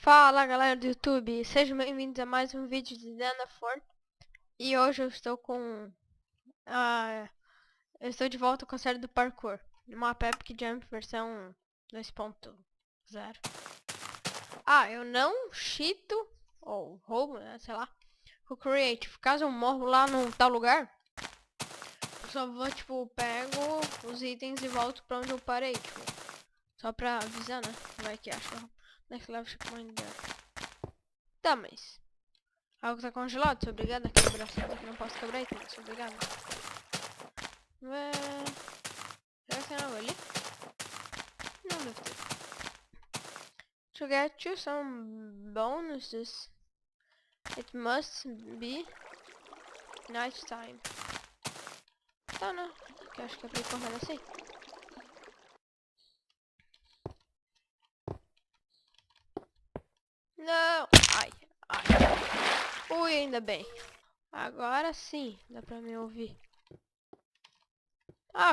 Fala galera do YouTube, sejam bem-vindos a mais um vídeo de Danaforn. E hoje eu estou com eu estou de volta com a série do parkour no mapa Epic Jump versão 2.0. Eu não cheato ou roubo, né, sei lá, o Creative. Caso eu morro lá num tal lugar, eu só vou, tipo, pego os itens e volto pra onde eu parei, tipo, só pra avisar, né? Vai que acha next level checkpoint there. Tá, mas algo tá congelado, sou obrigado a quebrar. Só que não posso quebrar item, sou obrigado. Será que tem algo ali? Não deve ter. To get you some bonuses, it must be night time. Tá, né? Que eu acho que é pra ir correndo assim. Não! Ai. Ui, ainda bem. Agora sim, dá pra me ouvir.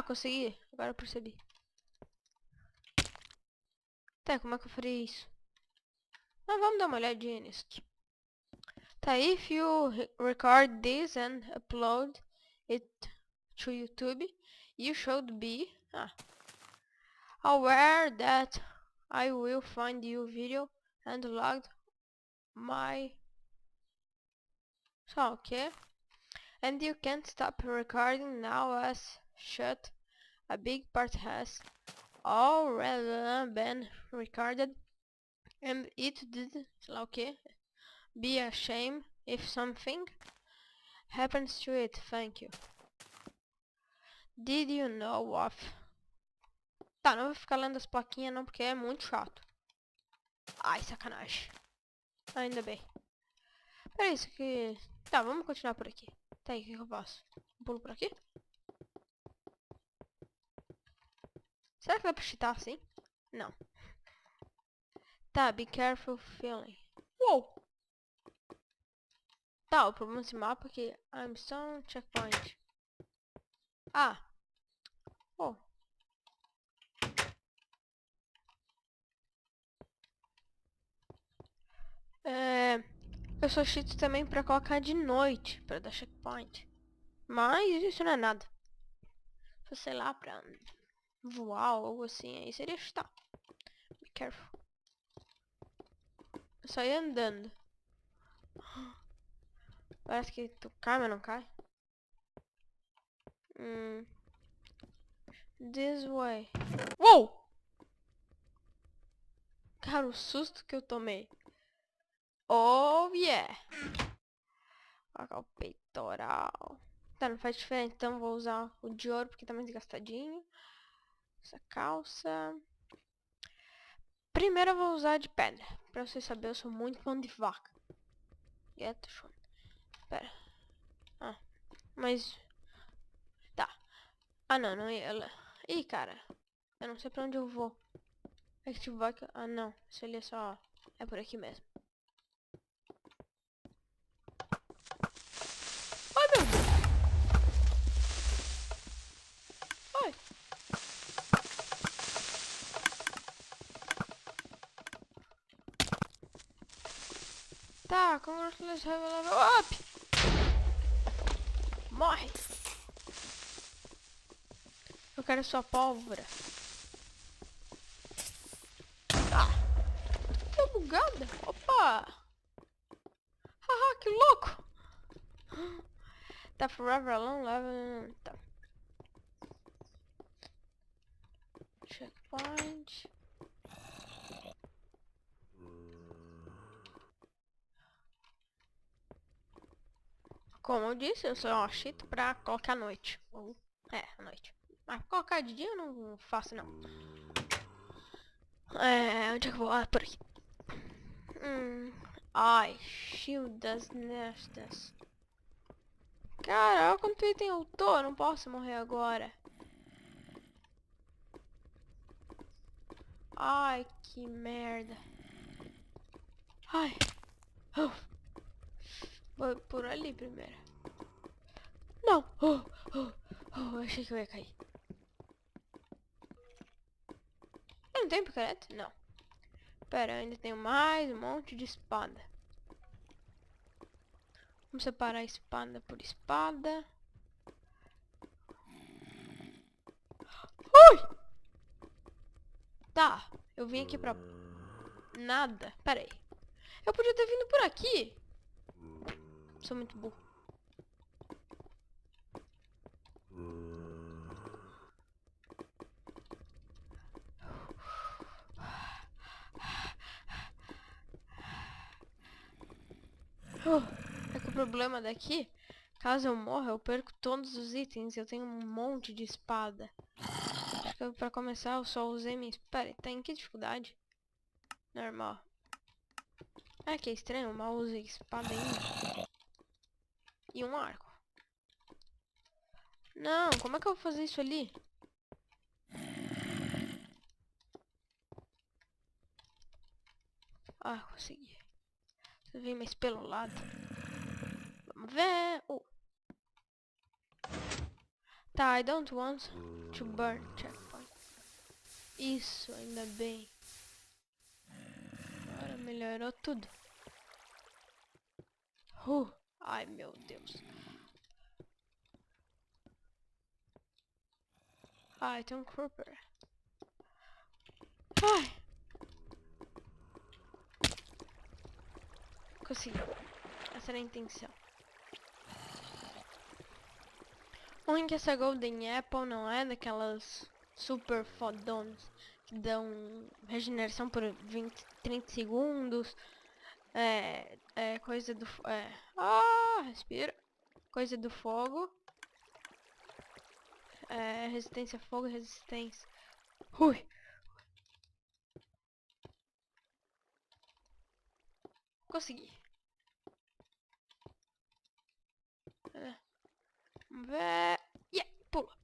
Consegui. Agora eu percebi. Tá, como é que eu faria isso? Vamos dar uma olhadinha nisso aqui. Tá, if you record this and upload it to YouTube, you should be aware that I will find your video and log my okay, and you can't stop recording now as shut a big part has already been recorded, and it did be a shame if something happens to it. Thank you. Did you know of? Tá, não vou ficar lendo as plaquinhas não, porque é muito chato. Ai, sacanagem. Ainda bem. Pera isso aqui. Tá, vamos continuar por aqui. Tá aí, o que eu faço? Pulo por aqui? Será que dá pra cheatar assim? Não. Tá, be careful feeling. Uou! Tá, o problema desse mapa é que I'm still checkpoint. Oh. Eu sou cheat também pra colocar de noite, pra dar checkpoint. Mas isso não é nada. Se sei lá, pra voar ou algo assim, aí seria cheatar. Be careful. Eu só ia andando. Parece que tu cai, mas não cai. This way. Uou! Cara, o susto que eu tomei. Oh, yeah! Colocar o peitoral. Tá, não faz diferença. Então vou usar o de ouro porque tá mais desgastadinho. Essa calça. Primeiro eu vou usar de pedra. Pra vocês saberem, eu sou muito mão de vaca. Get show. Pera. Mas... Tá. Não ia... Ih, cara. Eu não sei pra onde eu vou. É que tipo vai... não. Isso ali é só... É por aqui mesmo. Ai, meu Deus. Ai. Tá, congratulations, level up. Morre. Eu quero sua pólvora. Tô bugada. Opa. Haha, que louco. Tá forever alone, level... Tá. Checkpoint. Como eu disse, eu sou um cheat pra colocar à noite. À noite. Mas colocar de dia eu não faço, não. Onde é que eu vou? Por aqui. Ai, shield das nestas. Cara, olha quanto item eu tô. Eu não posso morrer agora. Ai, que merda. Ai. Vou por ali primeiro. Não. Achei que eu ia cair. Eu não tenho picareta? Não. Pera, eu ainda tenho mais um monte de espada. Vamos separar espada por espada. Ui! Tá, eu vim aqui pra... nada. Pera aí. Eu podia ter vindo por aqui. Sou muito burro. É que o problema daqui, caso eu morra, eu perco todos os itens. Eu tenho um monte de espada. Acho que pra começar eu só usei minha espada. Tá em que dificuldade? Normal. É que é estranho, eu mal usei espada ainda. E um arco. Não, como é que eu vou fazer isso ali? Ah, consegui. Você vem mais pelo lado. Vamos ver. Tá, I don't want to burn checkpoint. Isso, ainda bem. Agora melhorou tudo. Ai, meu Deus. Ai, tem um creeper. Ai. Consegui. Essa era a intenção. O ruim é que essa Golden Apple não é daquelas super fodonas que dão regeneração por 20, 30 segundos. É coisa do... respira. Coisa do fogo. Resistência a fogo e resistência. Ui. Consegui. Vamos ver. Yeah, pula.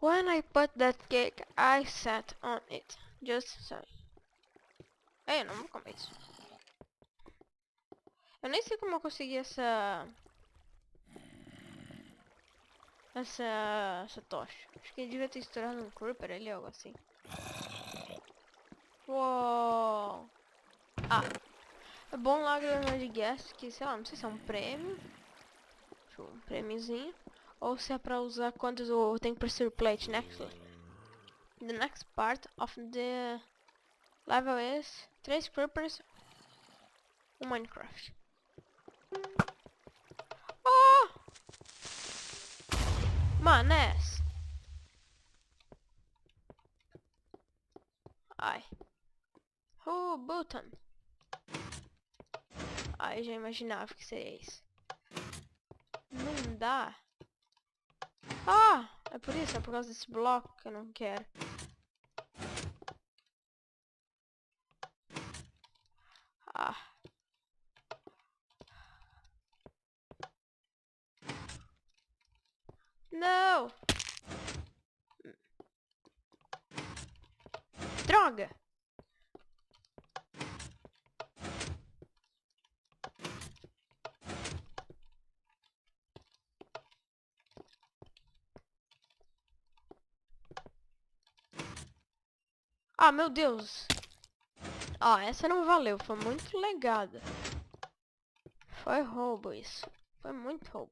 When I put that cake, I sat on it. Just so. Eu não vou comer isso. Eu nem sei como eu consegui essa tocha. Acho que ele devia ter estourado um creeper ali, algo assim. Uou. Ah. É bom lágrima de gas, que sei lá, não sei se é um prêmio. Um prêmiozinho. Ou se é pra usar quando eu tenho pressure plate next. The next part of the level is 3 creepers no Minecraft. Oh! Manes! Ai. Button. Ai, já imaginava que seria isso. Não dá. Ah! É por isso, é por causa desse bloco que eu não quero. Ah. Não! Droga! Ah, meu Deus! Ah, essa não valeu, foi muito legada. Foi roubo isso. Foi muito roubo.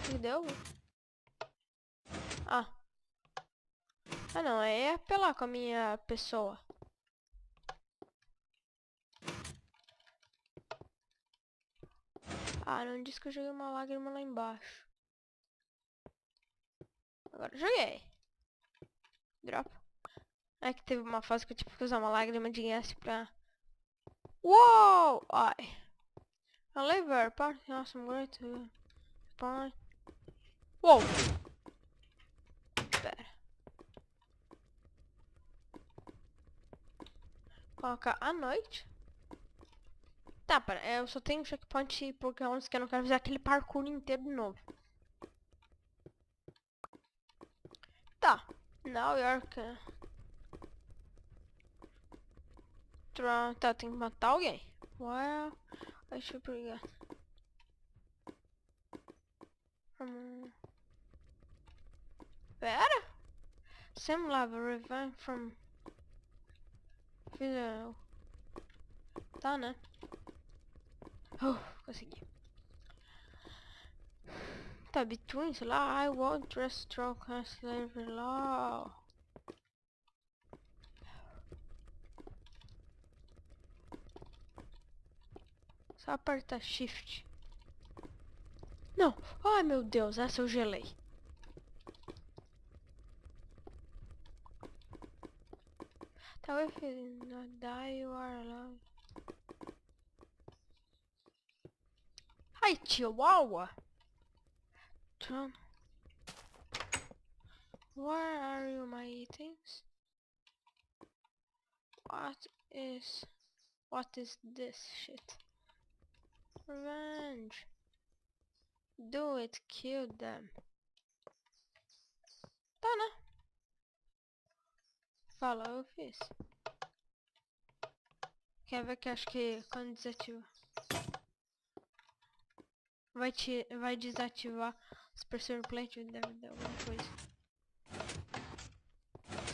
Que deu? Ah. Ah não, é apelar com a minha pessoa. Ah, não disse que eu joguei uma lágrima lá embaixo. Agora joguei. Drop. É que teve uma fase que eu tive que usar uma lágrima de gas pra... Uou! Ai. A lever part. Awesome, great to spawn. Uou! Pera. Colocar à noite. Tá, pera. Eu só tenho checkpoint porque antes que eu não quero fazer aquele parkour inteiro de novo. Tá. Now you're... Tá, tem que matar alguém. Well, I should pretty good. Pera. Same level, revenge from... Tá, né? Consegui. Tá, between, sei lá, I won't stroke a slavery law. Só apertar shift. Não! Ai meu Deus, essa eu gelei. Tá, if you not die, you are alive. Ai, Chihuahua! John. Where are you, my items? What is this shit? Revenge. Do it, kill them. Tá, né? Fala, eu fiz. Quer ver que acho que quando desativa vai desativar os pressure plate, deve dar alguma coisa.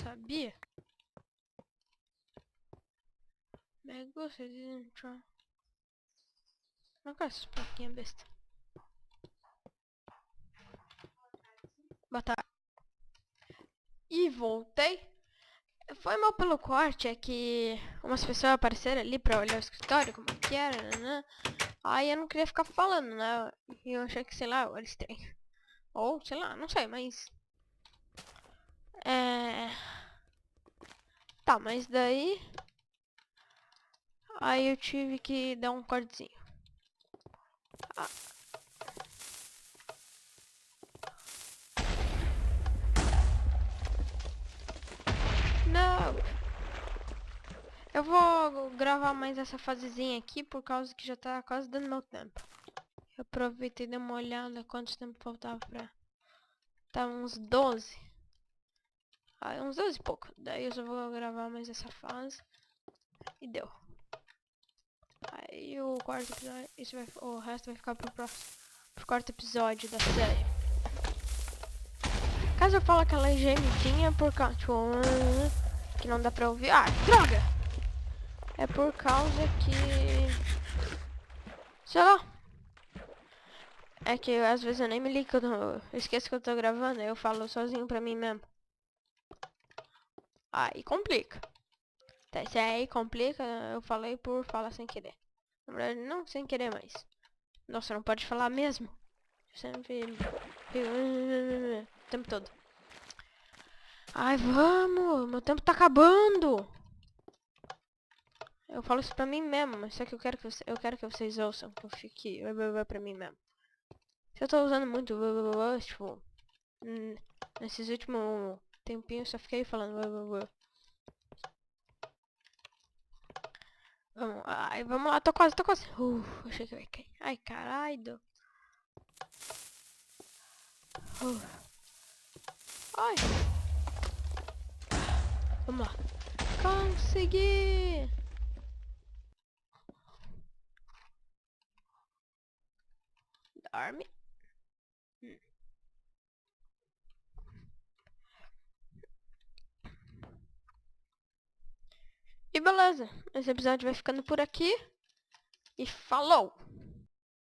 Sabia? Mega, você didn't try. Não quero essas plaquinhas besta. Botar. E voltei. Foi mal pelo corte, é que umas pessoas apareceram ali pra olhar o escritório, como que era, né? Aí eu não queria ficar falando, né? E eu achei que, sei lá, era estranho. Ou, sei lá, não sei, mas... Tá, mas daí... Aí eu tive que dar um cortezinho. Não! Eu vou gravar mais essa fasezinha aqui por causa que já tá quase dando meu tempo. Eu aproveitei e dei uma olhada quanto tempo faltava pra... Tá uns 12. Ah, uns 12 e pouco. Daí eu só vou gravar mais essa fase. E deu. Aí o quarto episódio... o resto vai ficar pro quarto episódio da série. Caso eu fale aquela gemidinha por causa... Tipo, que não dá pra ouvir... Ah, droga! É por causa que... Sei lá. É que às vezes eu nem me ligo, eu esqueço que eu tô gravando, aí eu falo sozinho pra mim mesmo. Aí complica. Tá, se aí complica, eu falei por falar sem querer. Na verdade, não sem querer, mas... Nossa, não pode falar mesmo. Sempre... O tempo todo. Ai, vamos! Meu tempo tá acabando! Eu falo isso pra mim mesmo, mas só que eu quero que vocês ouçam, que eu fique pra mim mesmo. Se eu tô usando muito tipo... Nesses últimos tempinhos, só fiquei falando Vamos lá, tô quase. Achei que eu ia cair. Ai, caralho. Ai. Vamos lá. Consegui! Dorme. E beleza. Esse episódio vai ficando por aqui. E falou!